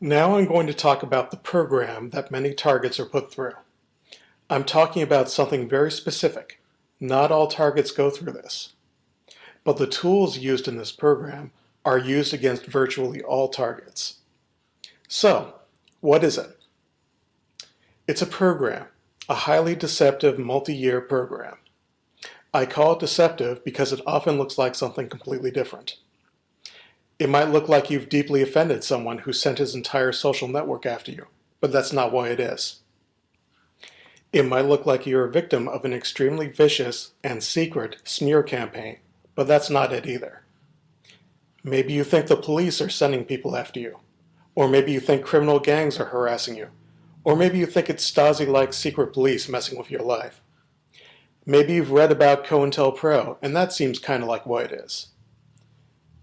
Now I'm going to talk about the program that many targets are put through. I'm talking about something very specific. Not all targets go through this. But the tools used in this program are used against virtually all targets. So, what is it? It's a program, a highly deceptive multi-year program. I call it deceptive because it often looks like something completely different. It might look like you've deeply offended someone who sent his entire social network after you, but that's not why it is. It might look like you're a victim of an extremely vicious and secret smear campaign, but that's not it either. Maybe you think the police are sending people after you, or maybe you think criminal gangs are harassing you, or maybe you think it's Stasi-like secret police messing with your life. Maybe you've read about COINTELPRO, and that seems kind of like what it is.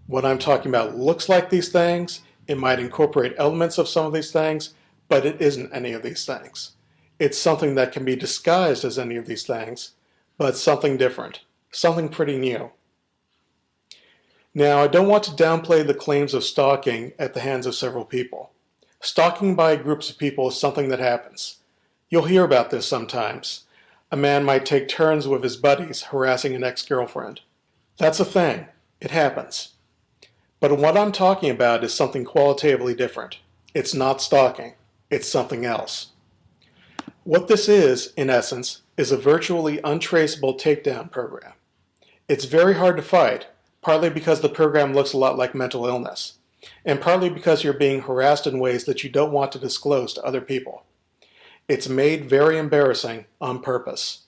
What I'm talking about looks like these things, it might incorporate elements of some of these things, but it isn't any of these things. It's something that can be disguised as any of these things, but something different, something pretty new. Now, I don't want to downplay the claims of stalking at the hands of several people. Stalking by groups of people is something that happens. You'll hear about this sometimes. A man might take turns with his buddies harassing an ex-girlfriend. That's a thing. It happens. But what I'm talking about is something qualitatively different. It's not stalking. It's something else. What this is, in essence, is a virtually untraceable takedown program. It's very hard to fight, partly because the program looks a lot like mental illness, and partly because you're being harassed in ways that you don't want to disclose to other people. It's made very embarrassing on purpose.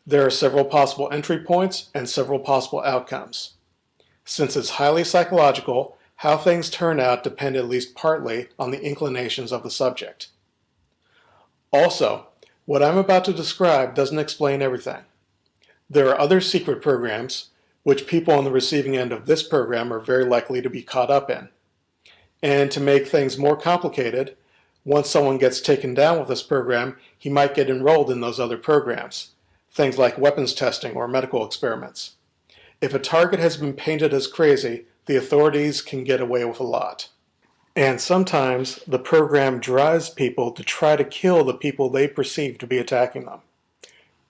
There are several possible entry points and several possible outcomes. Since it's highly psychological, how things turn out depend at least partly on the inclinations of the subject. Also, what I'm about to describe doesn't explain everything. There are other secret programs, which people on the receiving end of this program are very likely to be caught up in. And to make things more complicated, once someone gets taken down with this program, he might get enrolled in those other programs, things like weapons testing or medical experiments. If a target has been painted as crazy, the authorities can get away with a lot. And sometimes the program drives people to try to kill the people they perceive to be attacking them.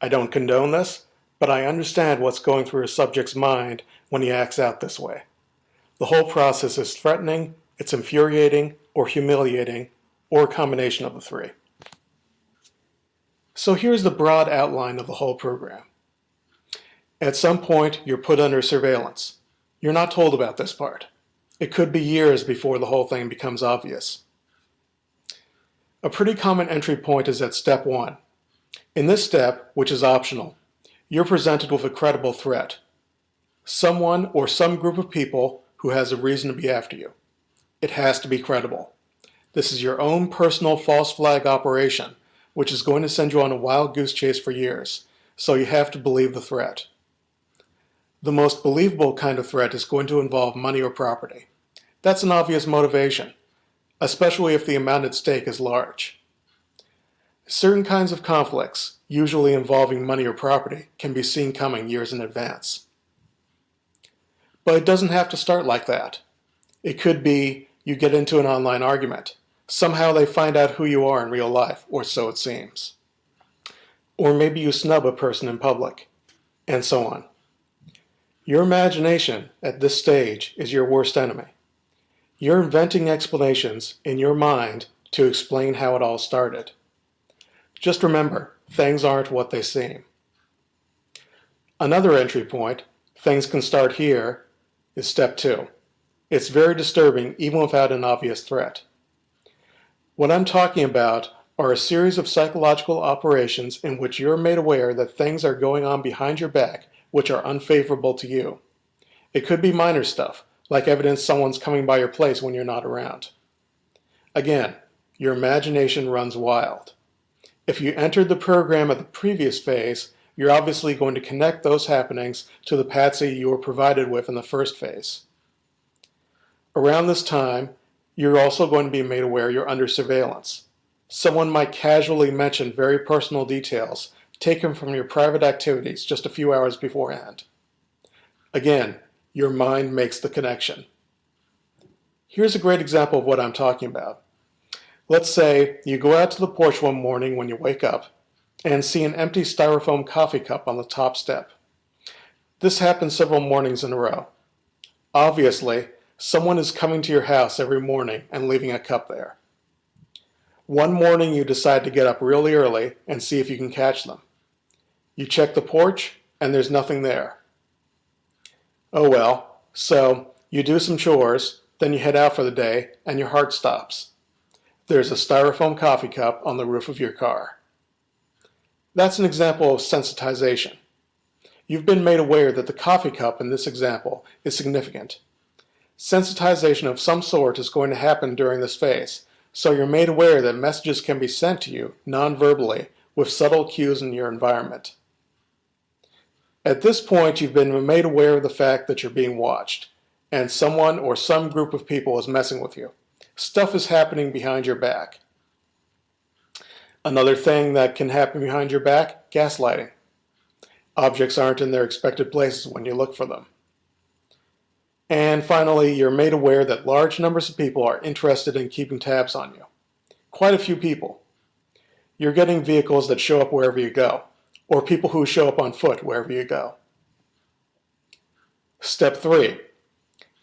I don't condone this, but I understand what's going through a subject's mind when he acts out this way. The whole process is threatening, it's infuriating, or humiliating, or a combination of the three. So here's the broad outline of the whole program. At some point, you're put under surveillance. You're not told about this part. It could be years before the whole thing becomes obvious. A pretty common entry point is at step 1. In this step, which is optional, you're presented with a credible threat. Someone or some group of people who has a reason to be after you. It has to be credible. This is your own personal false flag operation, which is going to send you on a wild goose chase for years, so you have to believe the threat. The most believable kind of threat is going to involve money or property. That's an obvious motivation, especially if the amount at stake is large. Certain kinds of conflicts, usually involving money or property, can be seen coming years in advance. But it doesn't have to start like that. It could be you get into an online argument. Somehow they find out who you are in real life, or so it seems. Or maybe you snub a person in public, and so on. Your imagination at this stage is your worst enemy. You're inventing explanations in your mind to explain how it all started. Just remember, things aren't what they seem. Another entry point, things can start here, is step 2. It's very disturbing even without an obvious threat. What I'm talking about are a series of psychological operations in which you're made aware that things are going on behind your back which are unfavorable to you. It could be minor stuff, like evidence someone's coming by your place when you're not around. Again, your imagination runs wild. If you entered the program at the previous phase, you're obviously going to connect those happenings to the patsy you were provided with in the first phase. Around this time, you're also going to be made aware you're under surveillance. Someone might casually mention very personal details taken from your private activities just a few hours beforehand. Again, your mind makes the connection. Here's a great example of what I'm talking about. Let's say you go out to the porch one morning when you wake up and see an empty styrofoam coffee cup on the top step. This happens several mornings in a row. Obviously, someone is coming to your house every morning and leaving a cup there. One morning you decide to get up really early and see if you can catch them. You check the porch and there's nothing there. Oh well, so you do some chores, then you head out for the day and your heart stops. There's a styrofoam coffee cup on the roof of your car. That's an example of sensitization. You've been made aware that the coffee cup in this example is significant. Sensitization of some sort is going to happen during this phase, so you're made aware that messages can be sent to you non-verbally with subtle cues in your environment. At this point, you've been made aware of the fact that you're being watched, and someone or some group of people is messing with you. Stuff is happening behind your back. Another thing that can happen behind your back, gaslighting. Objects aren't in their expected places when you look for them. And finally, you're made aware that large numbers of people are interested in keeping tabs on you. Quite a few people. You're getting vehicles that show up wherever you go, or people who show up on foot wherever you go. Step 3.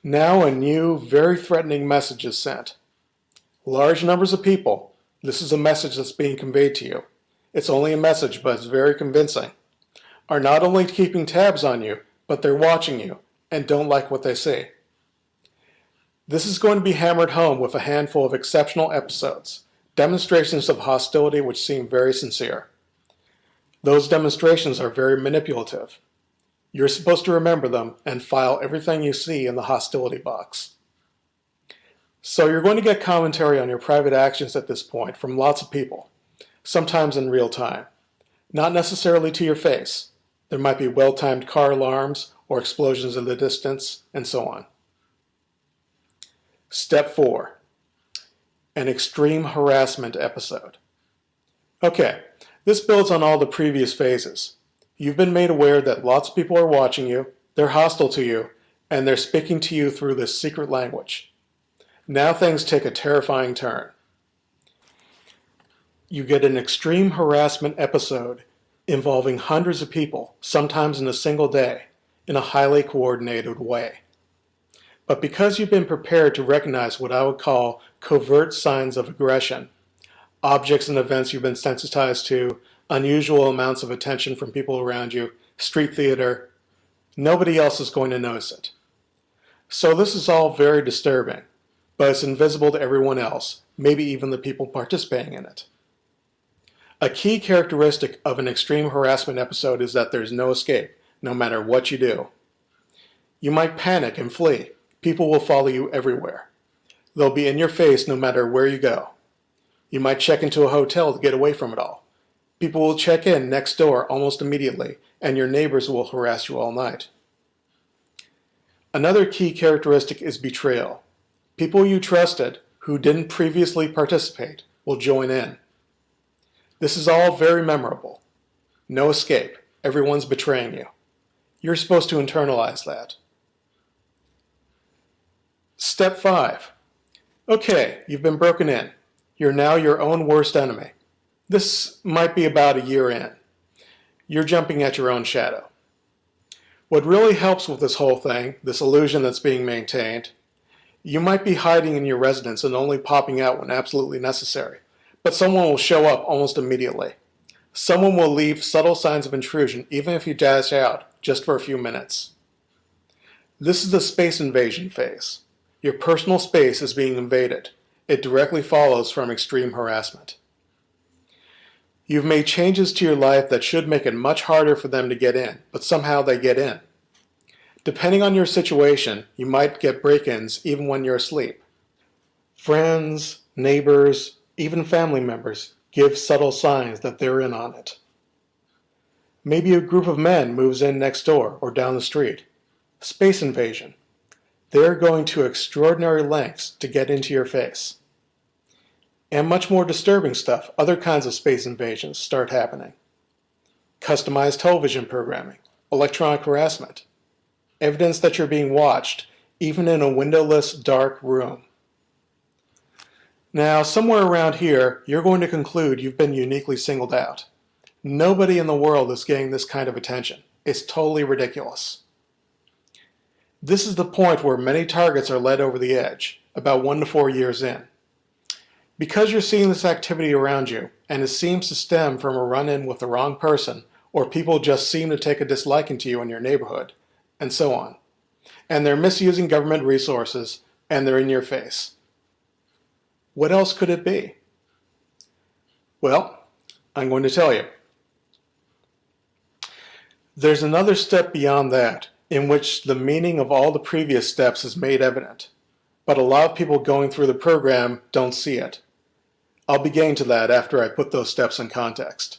Now a new, very threatening message is sent. Large numbers of people. This is a message that's being conveyed to you. It's only a message, but it's very convincing. Are not only keeping tabs on you, but they're watching you and don't like what they see. This is going to be hammered home with a handful of exceptional episodes, demonstrations of hostility which seem very sincere. Those demonstrations are very manipulative. You're supposed to remember them and file everything you see in the hostility box. So you're going to get commentary on your private actions at this point from lots of people, sometimes in real time. Not necessarily to your face. There might be well-timed car alarms or explosions in the distance, and so on. Step 4. An extreme harassment episode. Okay, this builds on all the previous phases. You've been made aware that lots of people are watching you, they're hostile to you, and they're speaking to you through this secret language. Now things take a terrifying turn. You get an extreme harassment episode involving hundreds of people, sometimes in a single day, in a highly coordinated way. But because you've been prepared to recognize what I would call covert signs of aggression, objects and events you've been sensitized to, unusual amounts of attention from people around you, street theater, nobody else is going to notice it. So this is all very disturbing, but it's invisible to everyone else, maybe even the people participating in it. A key characteristic of an extreme harassment episode is that there's no escape, no matter what you do. You might panic and flee. People will follow you everywhere. They'll be in your face no matter where you go. You might check into a hotel to get away from it all. People will check in next door almost immediately, and your neighbors will harass you all night. Another key characteristic is betrayal. People you trusted, who didn't previously participate, will join in. This is all very memorable. No escape. Everyone's betraying you. You're supposed to internalize that. Step 5. Okay, you've been broken in. You're now your own worst enemy. This might be about a year in. You're jumping at your own shadow. What really helps with this whole thing, this illusion that's being maintained, you might be hiding in your residence and only popping out when absolutely necessary, but someone will show up almost immediately. Someone will leave subtle signs of intrusion even if you dash out just for a few minutes. This is the space invasion phase. Your personal space is being invaded. It directly follows from extreme harassment. You've made changes to your life that should make it much harder for them to get in, but somehow they get in. Depending on your situation, you might get break-ins even when you're asleep. Friends, neighbors, even family members give subtle signs that they're in on it. Maybe a group of men moves in next door or down the street. Space invasion. They're going to extraordinary lengths to get into your face. And much more disturbing stuff, other kinds of space invasions start happening. Customized television programming, electronic harassment, evidence that you're being watched, even in a windowless, dark room. Now, somewhere around here, you're going to conclude you've been uniquely singled out. Nobody in the world is getting this kind of attention. It's totally ridiculous. This is the point where many targets are led over the edge, about 1 to 4 years in. Because you're seeing this activity around you, and it seems to stem from a run-in with the wrong person, or people just seem to take a disliking to you in your neighborhood, and so on. And they're misusing government resources, and they're in your face. What else could it be? Well, I'm going to tell you. There's another step beyond that, in which the meaning of all the previous steps is made evident, but a lot of people going through the program don't see it. I'll be getting to that after I put those steps in context.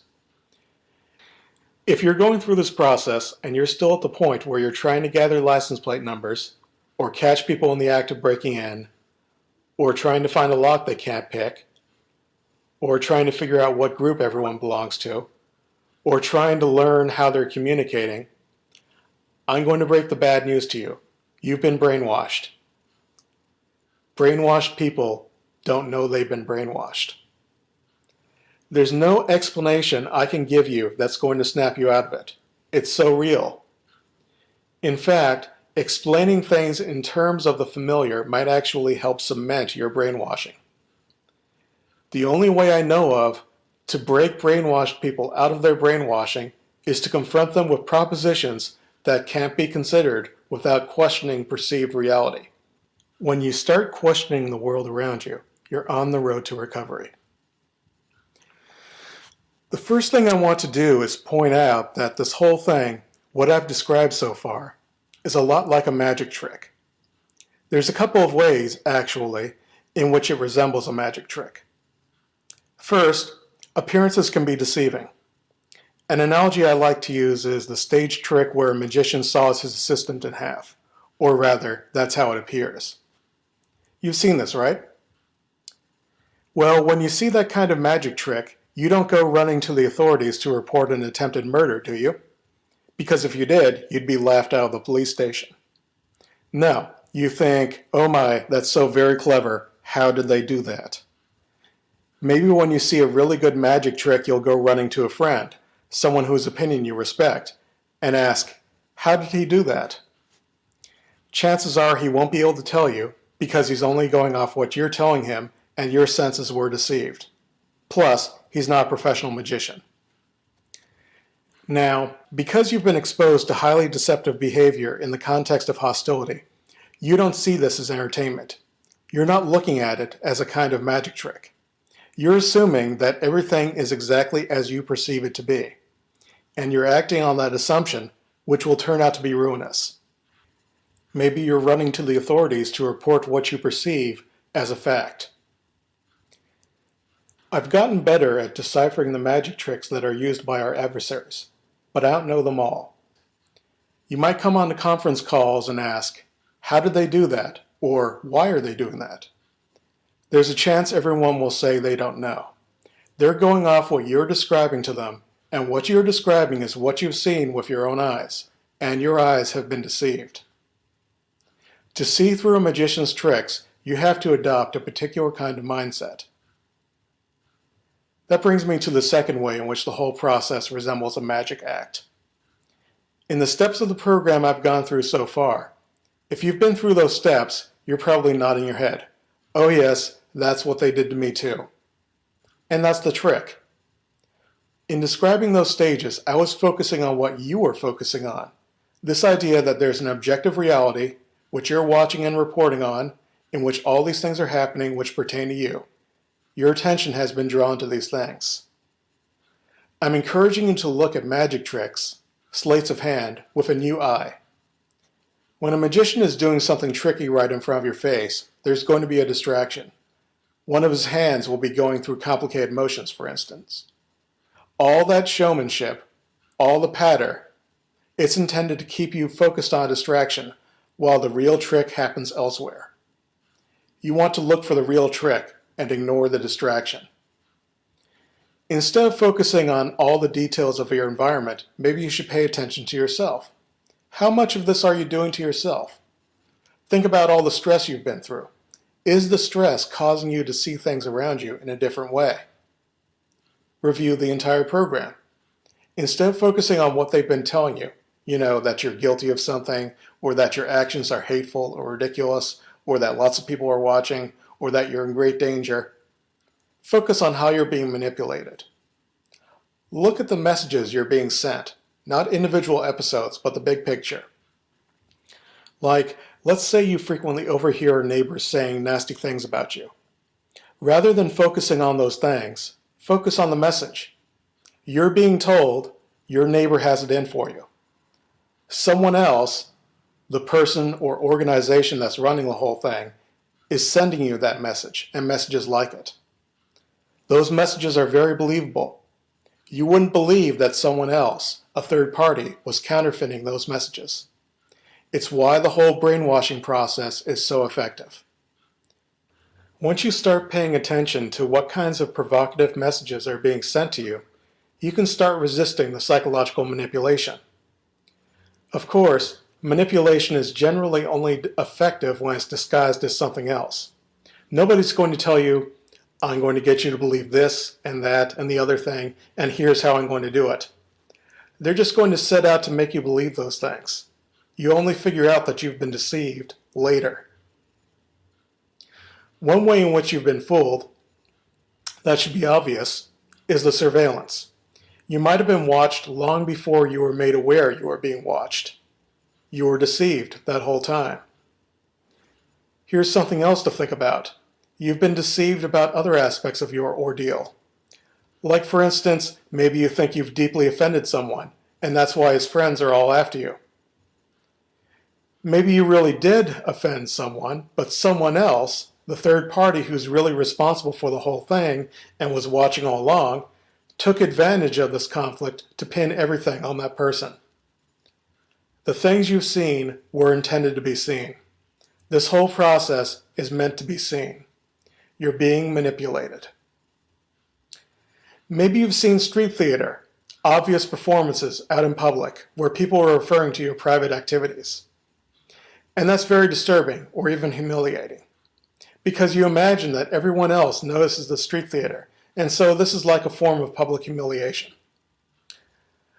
If you're going through this process and you're still at the point where you're trying to gather license plate numbers, or catch people in the act of breaking in, or trying to find a lock they can't pick, or trying to figure out what group everyone belongs to, or trying to learn how they're communicating, I'm going to break the bad news to you. You've been brainwashed. Brainwashed people don't know they've been brainwashed. There's no explanation I can give you that's going to snap you out of it. It's so real. In fact, explaining things in terms of the familiar might actually help cement your brainwashing. The only way I know of to break brainwashed people out of their brainwashing is to confront them with propositions that can't be considered without questioning perceived reality. When you start questioning the world around you, you're on the road to recovery. The first thing I want to do is point out that this whole thing, what I've described so far, is a lot like a magic trick. There's a couple of ways, actually, in which it resembles a magic trick. First, appearances can be deceiving. An analogy I like to use is the stage trick where a magician saws his assistant in half, or rather, that's how it appears. You've seen this, right? Well, when you see that kind of magic trick, you don't go running to the authorities to report an attempted murder, do you? Because if you did, you'd be laughed out of the police station. No, you think, oh my, that's so very clever, how did they do that? Maybe when you see a really good magic trick, you'll go running to a friend, someone whose opinion you respect, and ask, how did he do that? Chances are he won't be able to tell you because he's only going off what you're telling him and your senses were deceived. Plus, he's not a professional magician. Now, because you've been exposed to highly deceptive behavior in the context of hostility, you don't see this as entertainment. You're not looking at it as a kind of magic trick. You're assuming that everything is exactly as you perceive it to be, and you're acting on that assumption, which will turn out to be ruinous. Maybe you're running to the authorities to report what you perceive as a fact. I've gotten better at deciphering the magic tricks that are used by our adversaries, but I don't know them all. You might come on to conference calls and ask, how did they do that? Or why are they doing that? There's a chance everyone will say they don't know. They're going off what you're describing to them, and what you're describing is what you've seen with your own eyes, and your eyes have been deceived. To see through a magician's tricks, you have to adopt a particular kind of mindset. That brings me to the second way in which the whole process resembles a magic act. In the steps of the program I've gone through so far, if you've been through those steps, you're probably nodding your head. Oh yes, that's what they did to me too. And that's the trick. In describing those stages, I was focusing on what you were focusing on. This idea that there's an objective reality, which you're watching and reporting on, in which all these things are happening which pertain to you. Your attention has been drawn to these things. I'm encouraging you to look at magic tricks, sleights of hand, with a new eye. When a magician is doing something tricky right in front of your face, there's going to be a distraction. One of his hands will be going through complicated motions, for instance. All that showmanship, all the patter, it's intended to keep you focused on a distraction while the real trick happens elsewhere. You want to look for the real trick and ignore the distraction. Instead of focusing on all the details of your environment, maybe you should pay attention to yourself. How much of this are you doing to yourself? Think about all the stress you've been through. Is the stress causing you to see things around you in a different way? Review the entire program. Instead of focusing on what they've been telling you, that you're guilty of something, or that your actions are hateful or ridiculous, or that lots of people are watching, or that you're in great danger, focus on how you're being manipulated. Look at the messages you're being sent, not individual episodes, but the big picture. Like, let's say you frequently overhear neighbors saying nasty things about you. Rather than focusing on those things, focus on the message. You're being told your neighbor has it in for you. Someone else, the person or organization that's running the whole thing, is sending you that message and messages like it. Those messages are very believable. You wouldn't believe that someone else, a third party, was counterfeiting those messages. It's why the whole brainwashing process is so effective. Once you start paying attention to what kinds of provocative messages are being sent to you, you can start resisting the psychological manipulation. Of course, manipulation is generally only effective when it's disguised as something else. Nobody's going to tell you, I'm going to get you to believe this and that and the other thing, and here's how I'm going to do it. They're just going to set out to make you believe those things. You only figure out that you've been deceived later. One way in which you've been fooled, that should be obvious, is the surveillance. You might have been watched long before you were made aware you were being watched. You were deceived that whole time. Here's something else to think about. You've been deceived about other aspects of your ordeal. Like, for instance, maybe you think you've deeply offended someone, and that's why his friends are all after you. Maybe you really did offend someone, but someone else, the third party who's really responsible for the whole thing and was watching all along, took advantage of this conflict to pin everything on that person. The things you've seen were intended to be seen. This whole process is meant to be seen. You're being manipulated. Maybe you've seen street theater, obvious performances out in public where people are referring to your private activities. And that's very disturbing or even humiliating, because you imagine that everyone else notices the street theater, and so this is like a form of public humiliation.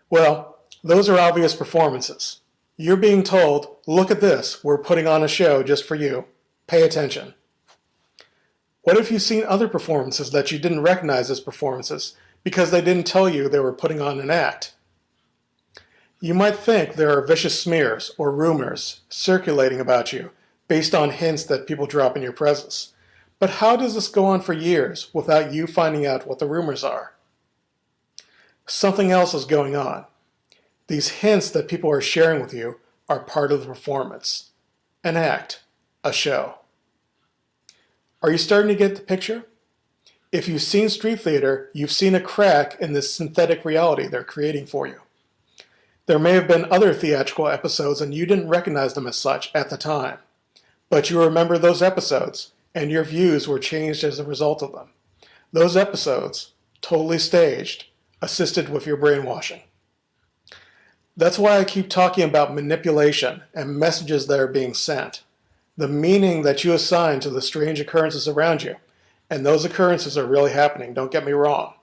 Well, those are obvious performances. You're being told, look at this, we're putting on a show just for you. Pay attention. What if you've seen other performances that you didn't recognize as performances because they didn't tell you they were putting on an act? You might think there are vicious smears or rumors circulating about you based on hints that people drop in your presence. But how does this go on for years without you finding out what the rumors are? Something else is going on. These hints that people are sharing with you are part of the performance, an act, a show. Are you starting to get the picture? If you've seen street theater, you've seen a crack in this synthetic reality they're creating for you. There may have been other theatrical episodes and you didn't recognize them as such at the time, but you remember those episodes and your views were changed as a result of them. Those episodes, totally staged, assisted with your brainwashing. That's why I keep talking about manipulation and messages that are being sent, the meaning that you assign to the strange occurrences around you. And those occurrences are really happening, don't get me wrong.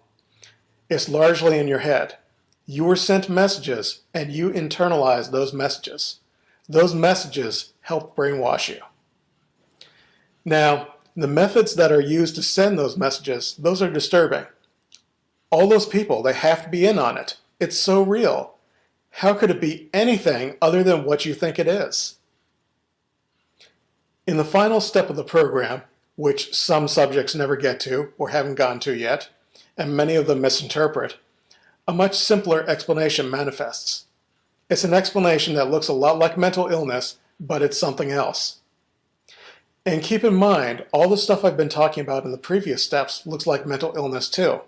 It's largely in your head. You were sent messages and you internalized those messages. Those messages help brainwash you. Now, the methods that are used to send those messages, those are disturbing. All those people, they have to be in on it. It's so real. How could it be anything other than what you think it is? In the final step of the program, which some subjects never get to or haven't gotten to yet, and many of them misinterpret, a much simpler explanation manifests. It's an explanation that looks a lot like mental illness, but it's something else. And keep in mind, all the stuff I've been talking about in the previous steps looks like mental illness too.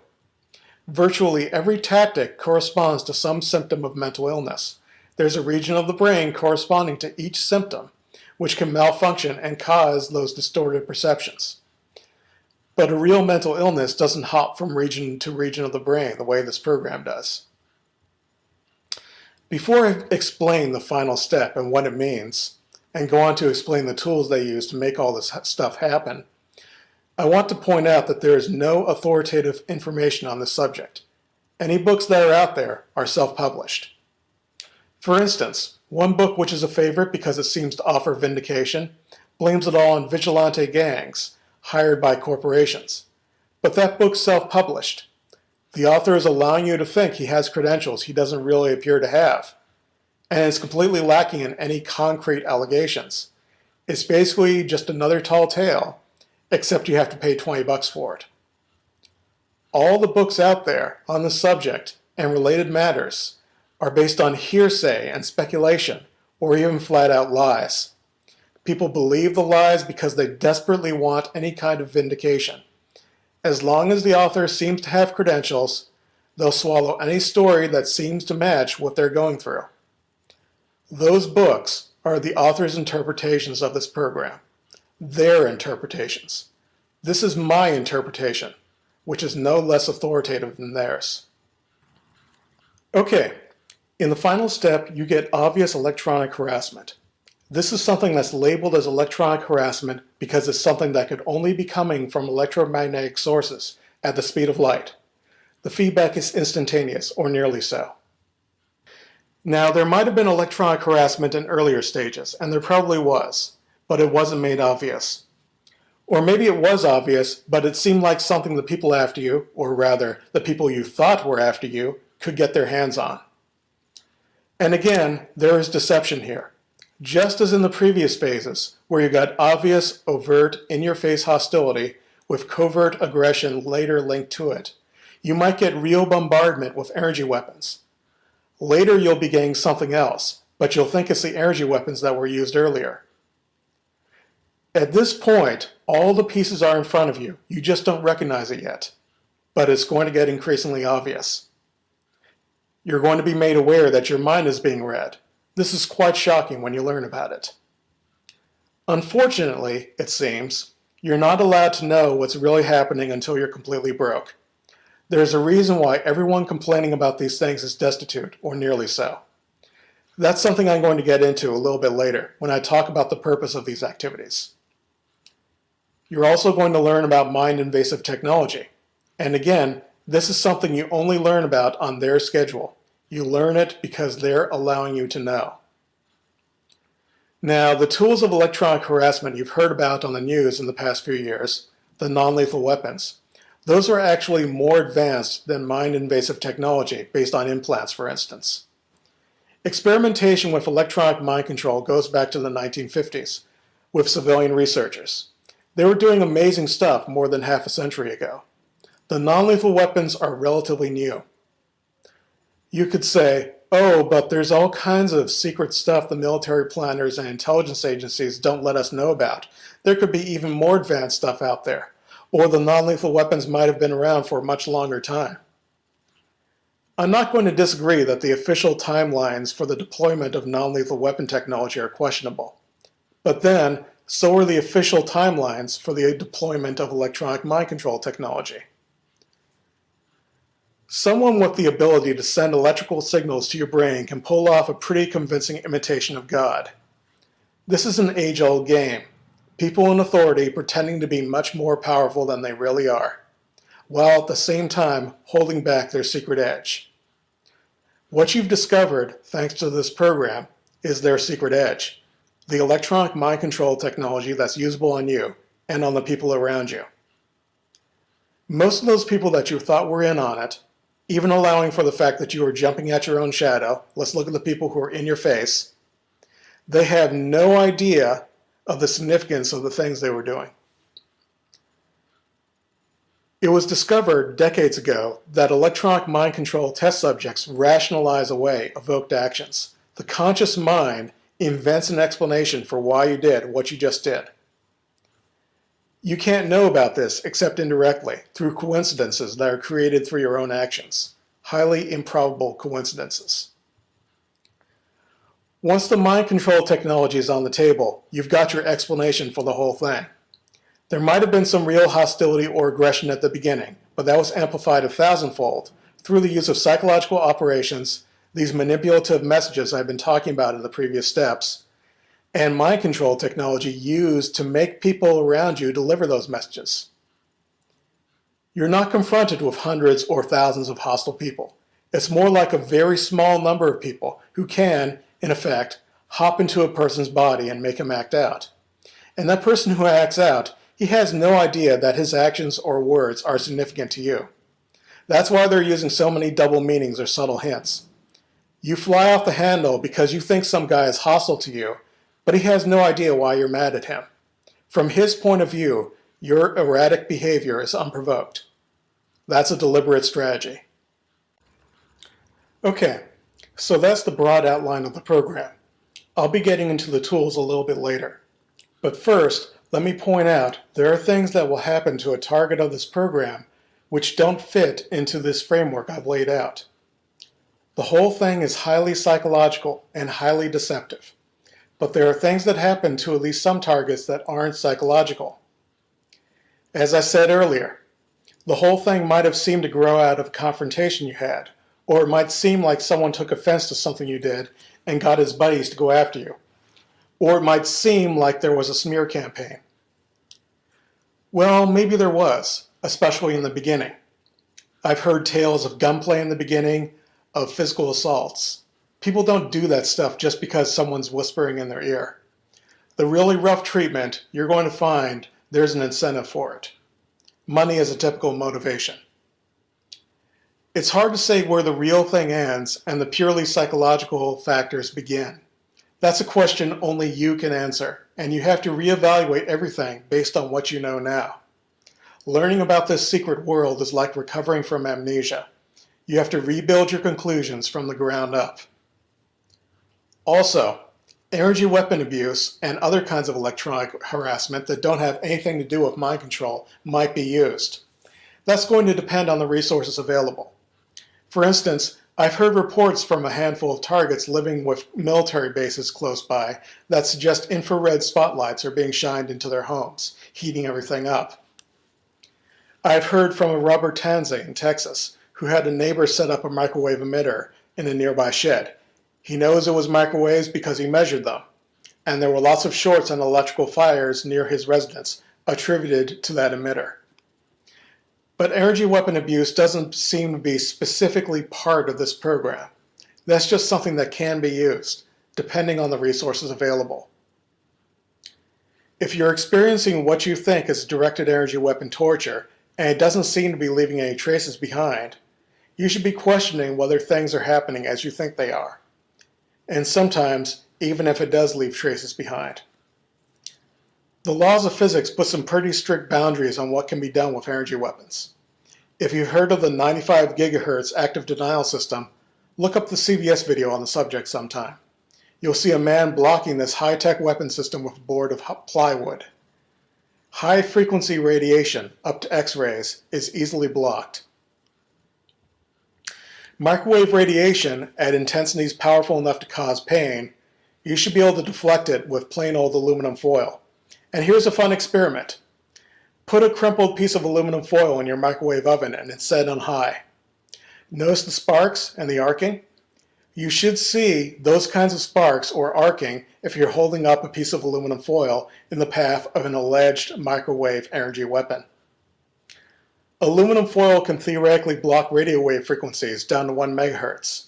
Virtually every tactic corresponds to some symptom of mental illness. There's a region of the brain corresponding to each symptom, which can malfunction and cause those distorted perceptions. But a real mental illness doesn't hop from region to region of the brain the way this program does. Before I explain the final step and what it means, and go on to explain the tools they use to make all this stuff happen, I want to point out that there is no authoritative information on this subject. Any books that are out there are self-published. For instance, one book which is a favorite because it seems to offer vindication blames it all on vigilante gangs hired by corporations. But that book's self-published. The author is allowing you to think he has credentials he doesn't really appear to have, and it's completely lacking in any concrete allegations. It's basically just another tall tale, except you have to pay $20 for it. All the books out there on the subject and related matters are based on hearsay and speculation, or even flat-out lies. People believe the lies because they desperately want any kind of vindication. As long as the author seems to have credentials, they'll swallow any story that seems to match what they're going through. Those books are the author's interpretations of this program. Their interpretations. This is my interpretation, which is no less authoritative than theirs. Okay, in the final step, you get obvious electronic harassment. This is something that's labeled as electronic harassment because it's something that could only be coming from electromagnetic sources at the speed of light. The feedback is instantaneous, or nearly so. Now, there might have been electronic harassment in earlier stages, and there probably was, but it wasn't made obvious. Or maybe it was obvious, but it seemed like something the people after you, or rather, the people you thought were after you, could get their hands on. And again, there is deception here. Just as in the previous phases, where you got obvious, overt, in-your-face hostility with covert aggression later linked to it, you might get real bombardment with energy weapons. Later you'll be getting something else, but you'll think it's the energy weapons that were used earlier. At this point, all the pieces are in front of you. You just don't recognize it yet, but it's going to get increasingly obvious. You're going to be made aware that your mind is being read. This is quite shocking when you learn about it. Unfortunately, it seems, you're not allowed to know what's really happening until you're completely broke. There's a reason why everyone complaining about these things is destitute, or nearly so. That's something I'm going to get into a little bit later when I talk about the purpose of these activities. You're also going to learn about mind-invasive technology. And again, this is something you only learn about on their schedule. You learn it because they're allowing you to know. Now, the tools of electronic harassment you've heard about on the news in the past few years, the non-lethal weapons, those are actually more advanced than mind-invasive technology based on implants, for instance. Experimentation with electronic mind control goes back to the 1950s with civilian researchers. They were doing amazing stuff more than half a century ago. The non-lethal weapons are relatively new. You could say, oh, but there's all kinds of secret stuff the military planners and intelligence agencies don't let us know about. There could be even more advanced stuff out there. Or the non-lethal weapons might have been around for a much longer time. I'm not going to disagree that the official timelines for the deployment of non-lethal weapon technology are questionable. But then, so are the official timelines for the deployment of electronic mind control technology. Someone with the ability to send electrical signals to your brain can pull off a pretty convincing imitation of God. This is an age-old game. People in authority pretending to be much more powerful than they really are, while at the same time holding back their secret edge. What you've discovered, thanks to this program, is their secret edge, the electronic mind control technology that's usable on you and on the people around you. Most of those people that you thought were in on it, even allowing for the fact that you were jumping at your own shadow, let's look at the people who are in your face, they have no idea of the significance of the things they were doing. It was discovered decades ago that electronic mind control test subjects rationalize away evoked actions. The conscious mind invents an explanation for why you did what you just did. You can't know about this except indirectly, through coincidences that are created through your own actions. Highly improbable coincidences. Once the mind control technology is on the table, you've got your explanation for the whole thing. There might have been some real hostility or aggression at the beginning, but that was amplified 1,000-fold through the use of psychological operations, these manipulative messages I've been talking about in the previous steps, and mind control technology used to make people around you deliver those messages. You're not confronted with hundreds or thousands of hostile people. It's more like a very small number of people who can, in effect, hop into a person's body and make him act out. And that person who acts out, he has no idea that his actions or words are significant to you. That's why they're using so many double meanings or subtle hints. You fly off the handle because you think some guy is hostile to you, but he has no idea why you're mad at him. From his point of view, your erratic behavior is unprovoked. That's a deliberate strategy. Okay, so that's the broad outline of the program. I'll be getting into the tools a little bit later. But first, let me point out there are things that will happen to a target of this program which don't fit into this framework I've laid out. The whole thing is highly psychological and highly deceptive. But there are things that happen to at least some targets that aren't psychological. As I said earlier, the whole thing might have seemed to grow out of a confrontation you had, or it might seem like someone took offense to something you did and got his buddies to go after you. Or it might seem like there was a smear campaign. Well, maybe there was, especially in the beginning. I've heard tales of gunplay in the beginning, of physical assaults. People don't do that stuff just because someone's whispering in their ear. The really rough treatment, you're going to find there's an incentive for it. Money is a typical motivation. It's hard to say where the real thing ends and the purely psychological factors begin. That's a question only you can answer, and you have to reevaluate everything based on what you know now. Learning about this secret world is like recovering from amnesia. You have to rebuild your conclusions from the ground up. Also, energy weapon abuse and other kinds of electronic harassment that don't have anything to do with mind control might be used. That's going to depend on the resources available. For instance, I've heard reports from a handful of targets living with military bases close by that suggest infrared spotlights are being shined into their homes, heating everything up. I've heard from a Robert Tanzi in Texas who had a neighbor set up a microwave emitter in a nearby shed. He knows it was microwaves because he measured them, and there were lots of shorts and electrical fires near his residence attributed to that emitter. But energy weapon abuse doesn't seem to be specifically part of this program. That's just something that can be used, depending on the resources available. If you're experiencing what you think is directed energy weapon torture, and it doesn't seem to be leaving any traces behind, you should be questioning whether things are happening as you think they are. And sometimes, even if it does leave traces behind. The laws of physics put some pretty strict boundaries on what can be done with energy weapons. If you've heard of the 95 gigahertz active denial system, look up the CBS video on the subject sometime. You'll see a man blocking this high-tech weapon system with a board of plywood. High-frequency radiation, up to X-rays, is easily blocked. Microwave radiation, at intensities powerful enough to cause pain, you should be able to deflect it with plain old aluminum foil. And here's a fun experiment. Put a crumpled piece of aluminum foil in your microwave oven and it's set on high. Notice the sparks and the arcing? You should see those kinds of sparks or arcing if you're holding up a piece of aluminum foil in the path of an alleged microwave energy weapon. Aluminum foil can theoretically block radio wave frequencies down to 1 megahertz.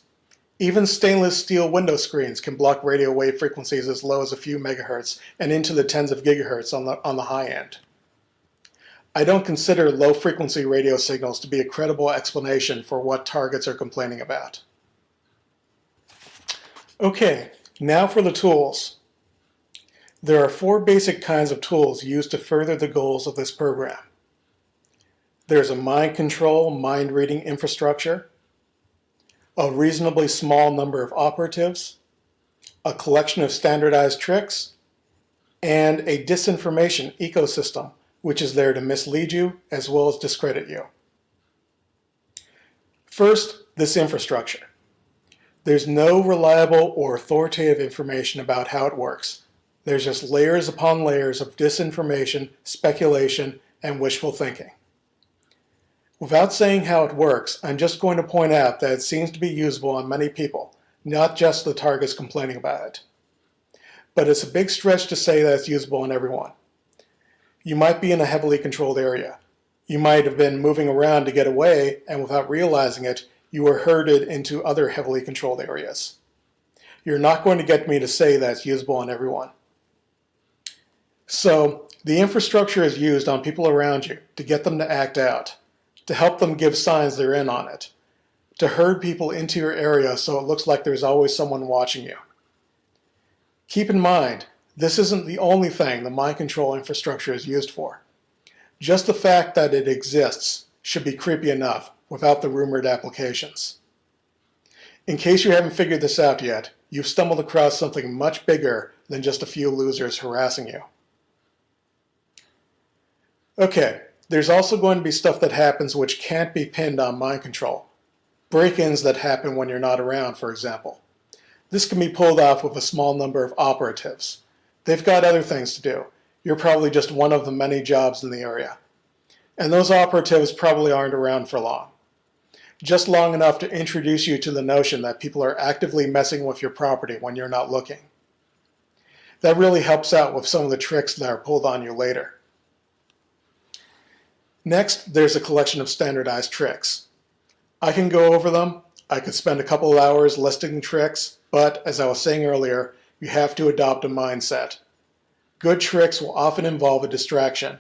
Even stainless steel window screens can block radio wave frequencies as low as a few megahertz and into the tens of gigahertz on the high end. I don't consider low-frequency radio signals to be a credible explanation for what targets are complaining about. Okay, now for the tools. There are 4 basic kinds of tools used to further the goals of this program. There's a mind control, mind reading infrastructure, a reasonably small number of operatives, a collection of standardized tricks, and a disinformation ecosystem, which is there to mislead you as well as discredit you. First, this infrastructure. There's no reliable or authoritative information about how it works. There's just layers upon layers of disinformation, speculation, and wishful thinking. Without saying how it works, I'm just going to point out that it seems to be usable on many people, not just the targets complaining about it. but it's a big stretch to say that it's usable on everyone. You might be in a heavily controlled area. You might have been moving around to get away, and without realizing it, you were herded into other heavily controlled areas. You're not going to get me to say that it's usable on everyone. So, the infrastructure is used on people around you to get them to act out, to help them give signs they're in on it, to herd people into your area so it looks like there's always someone watching you. Keep in mind, this isn't the only thing the mind control infrastructure is used for. Just the fact that it exists should be creepy enough without the rumored applications. In case you haven't figured this out yet, you've stumbled across something much bigger than just a few losers harassing you. Okay, there's also going to be stuff that happens which can't be pinned on mind control. Break-ins that happen when you're not around, for example. This can be pulled off with a small number of operatives. They've got other things to do. You're probably just one of the many jobs in the area. And those operatives probably aren't around for long. Just long enough to introduce you to the notion that people are actively messing with your property when you're not looking. That really helps out with some of the tricks that are pulled on you later. Next, there's a collection of standardized tricks. I can go over them. I could spend a couple of hours listing tricks, but as I was saying earlier, you have to adopt a mindset. Good tricks will often involve a distraction.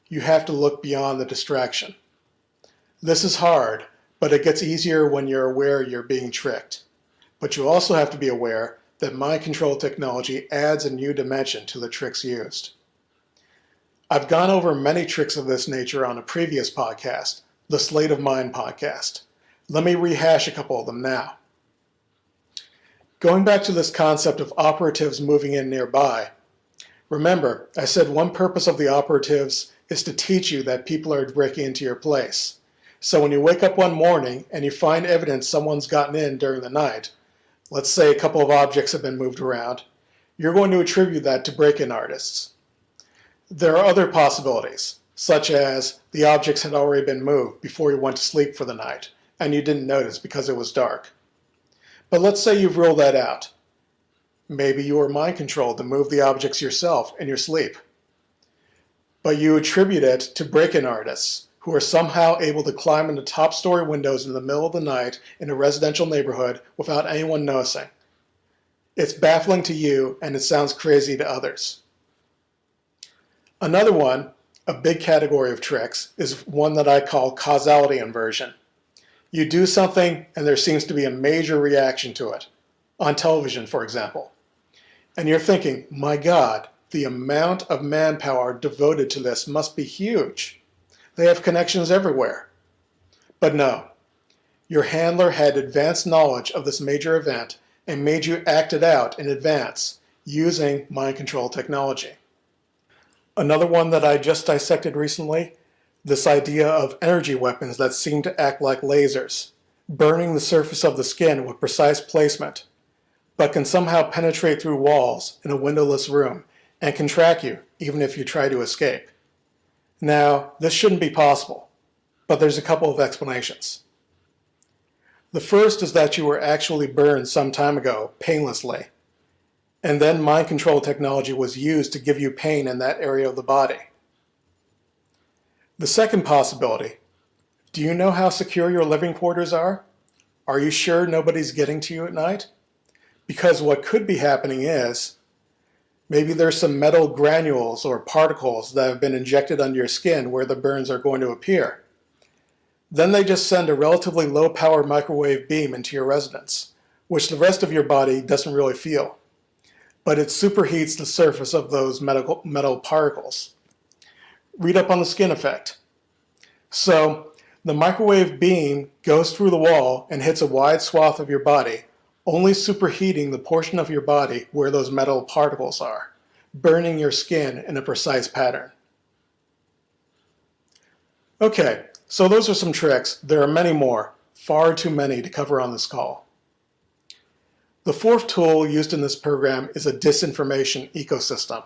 You have to look beyond the distraction. This is hard, but it gets easier when you're aware you're being tricked. But you also have to be aware that mind control technology adds a new dimension to the tricks used. I've gone over many tricks of this nature on a previous podcast, the Sleight of Mind podcast. Let me rehash a couple of them now. Going back to this concept of operatives moving in nearby, remember, I said one purpose of the operatives is to teach you that people are breaking into your place. So when you wake up one morning and you find evidence someone's gotten in during the night, let's say a couple of objects have been moved around, you're going to attribute that to break-in artists. There are other possibilities, such as the objects had already been moved before you went to sleep for the night, and you didn't notice because it was dark. But let's say you've ruled that out. Maybe you were mind controlled to move the objects yourself in your sleep. But you attribute it to break-in artists who are somehow able to climb into top-story windows in the middle of the night in a residential neighborhood without anyone noticing. It's baffling to you, and it sounds crazy to others. Another one, a big category of tricks, is one that I call causality inversion. You do something and there seems to be a major reaction to it, on television for example. And you're thinking, my God, the amount of manpower devoted to this must be huge. They have connections everywhere. But no, your handler had advanced knowledge of this major event and made you act it out in advance using mind control technology. Another one that I just dissected recently, this idea of energy weapons that seem to act like lasers, burning the surface of the skin with precise placement, but can somehow penetrate through walls in a windowless room and can track you even if you try to escape. Now, this shouldn't be possible, but there's a couple of explanations. The first is that you were actually burned some time ago, painlessly, and then mind control technology was used to give you pain in that area of the body. The second possibility, do you know how secure your living quarters are? Are you sure nobody's getting to you at night? Because what could be happening is, maybe there's some metal granules or particles that have been injected under your skin where the burns are going to appear. Then they just send a relatively low-power microwave beam into your residence, which the rest of your body doesn't really feel. But it superheats the surface of those metal particles. Read up on the skin effect. So, the microwave beam goes through the wall and hits a wide swath of your body, only superheating the portion of your body where those metal particles are, burning your skin in a precise pattern. Okay, so those are some tricks. There are many more, far too many to cover on this call. The fourth tool used in this program is a disinformation ecosystem.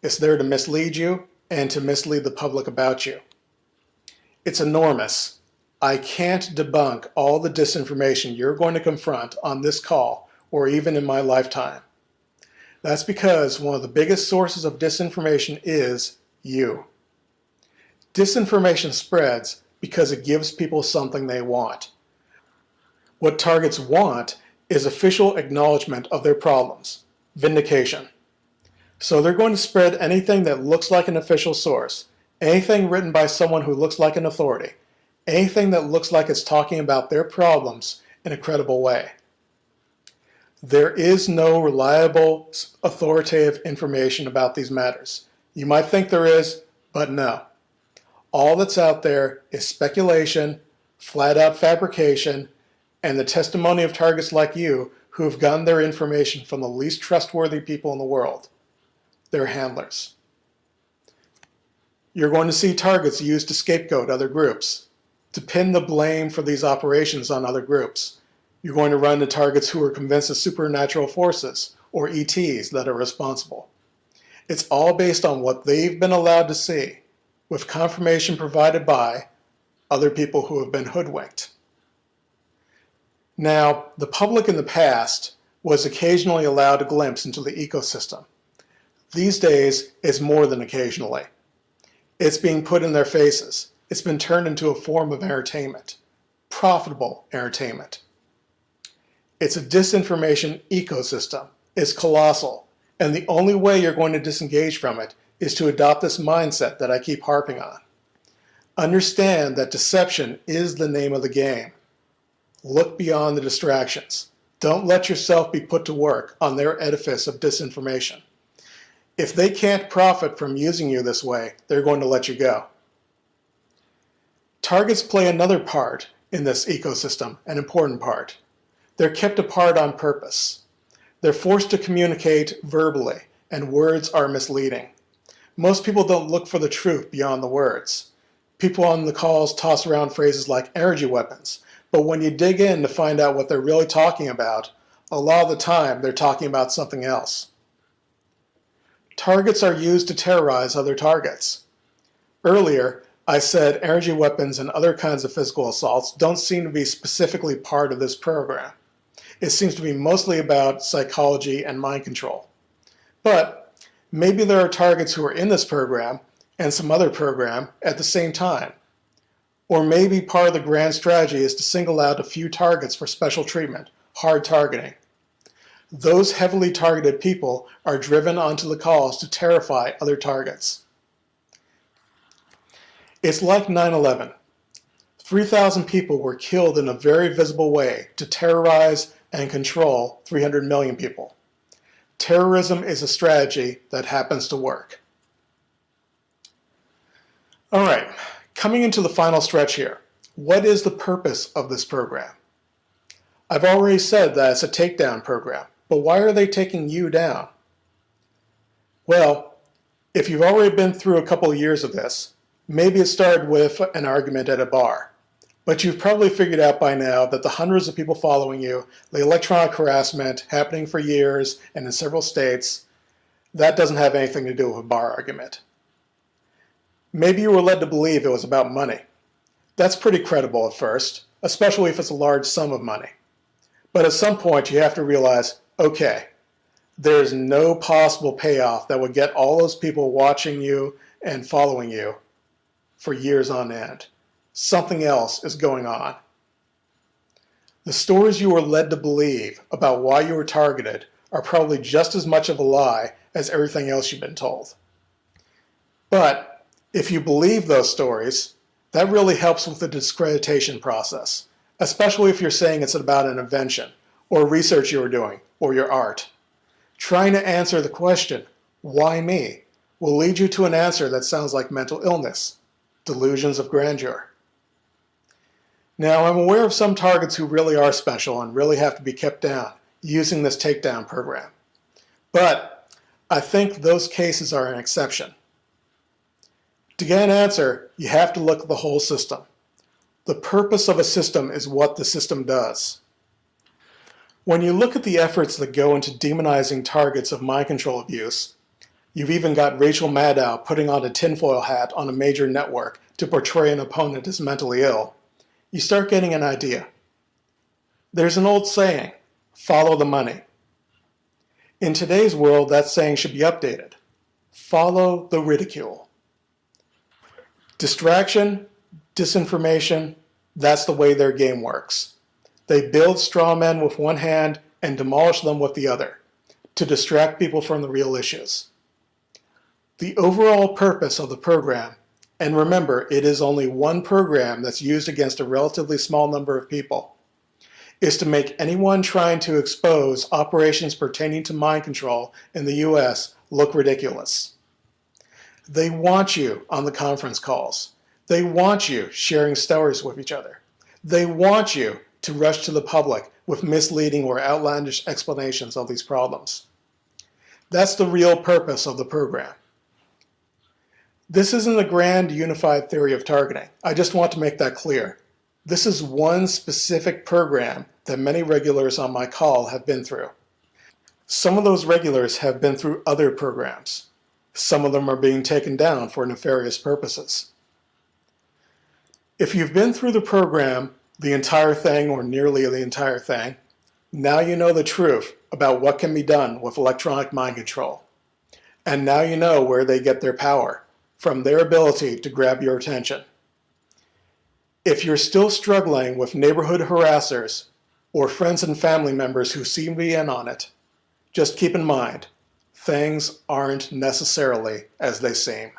It's there to mislead you and to mislead the public about you. It's enormous. I can't debunk all the disinformation you're going to confront on this call or even in my lifetime. That's because one of the biggest sources of disinformation is you. Disinformation spreads because it gives people something they want. What targets want is official acknowledgement of their problems, vindication. So they're going to spread anything that looks like an official source, anything written by someone who looks like an authority, anything that looks like it's talking about their problems in a credible way. There is no reliable, authoritative information about these matters. You might think there is, but no. All that's out there is speculation, flat-out fabrication, and the testimony of targets like you who have gotten their information from the least trustworthy people in the world, their handlers. You're going to see targets used to scapegoat other groups, to pin the blame for these operations on other groups. You're going to run into targets who are convinced of supernatural forces, or ETs, that are responsible. It's all based on what they've been allowed to see, with confirmation provided by other people who have been hoodwinked. Now, the public in the past was occasionally allowed a glimpse into the ecosystem. These days, it's more than occasionally. It's being put in their faces. It's been turned into a form of entertainment, profitable entertainment. It's a disinformation ecosystem. It's colossal, and the only way you're going to disengage from it is to adopt this mindset that I keep harping on. Understand that deception is the name of the game. Look beyond the distractions. Don't let yourself be put to work on their edifice of disinformation. If they can't profit from using you this way, they're going to let you go. Targets play another part in this ecosystem, an important part. They're kept apart on purpose. They're forced to communicate verbally, and words are misleading. Most people don't look for the truth beyond the words. People on the calls toss around phrases like energy weapons, but when you dig in to find out what they're really talking about, a lot of the time they're talking about something else. Targets are used to terrorize other targets. Earlier, I said energy weapons and other kinds of physical assaults don't seem to be specifically part of this program. It seems to be mostly about psychology and mind control. But maybe there are targets who are in this program and some other program at the same time. Or maybe part of the grand strategy is to single out a few targets for special treatment, hard targeting. Those heavily targeted people are driven onto the calls to terrify other targets. It's like 9/11. 3,000 people were killed in a very visible way to terrorize and control 300 million people. Terrorism is a strategy that happens to work. All right, coming into the final stretch here. What is the purpose of this program? I've already said that it's a takedown program, but why are they taking you down? Well, if you've already been through a couple of years of this, maybe it started with an argument at a bar. But you've probably figured out by now that the hundreds of people following you, the electronic harassment happening for years and in several states, that doesn't have anything to do with a bar argument. Maybe you were led to believe it was about money. That's pretty credible at first, especially if it's a large sum of money. But at some point you have to realize, okay, there's no possible payoff that would get all those people watching you and following you for years on end. Something else is going on. The stories you were led to believe about why you were targeted are probably just as much of a lie as everything else you've been told. But if you believe those stories, that really helps with the discreditation process, especially if you're saying it's about an invention, or research you were doing, or your art. Trying to answer the question, why me, will lead you to an answer that sounds like mental illness, delusions of grandeur. Now, I'm aware of some targets who really are special and really have to be kept down using this takedown program. But I think those cases are an exception. To get an answer, you have to look at the whole system. The purpose of a system is what the system does. When you look at the efforts that go into demonizing targets of mind control abuse, you've even got Rachel Maddow putting on a tinfoil hat on a major network to portray an opponent as mentally ill, you start getting an idea. There's an old saying, follow the money. In today's world, that saying should be updated. Follow the ridicule. Distraction, disinformation, that's the way their game works. They build straw men with one hand and demolish them with the other, to distract people from the real issues. The overall purpose of the program, and remember, it is only one program that's used against a relatively small number of people, is to make anyone trying to expose operations pertaining to mind control in the US look ridiculous. They want you on the conference calls. They want you sharing stories with each other. They want you to rush to the public with misleading or outlandish explanations of these problems. That's the real purpose of the program. This isn't a grand unified theory of targeting. I just want to make that clear. This is one specific program that many regulars on my call have been through. Some of those regulars have been through other programs. Some of them are being taken down for nefarious purposes. If you've been through the program, the entire thing or nearly the entire thing, now you know the truth about what can be done with electronic mind control. And now you know where they get their power, from their ability to grab your attention. If you're still struggling with neighborhood harassers or friends and family members who seem to be in on it, just keep in mind, things aren't necessarily as they seem.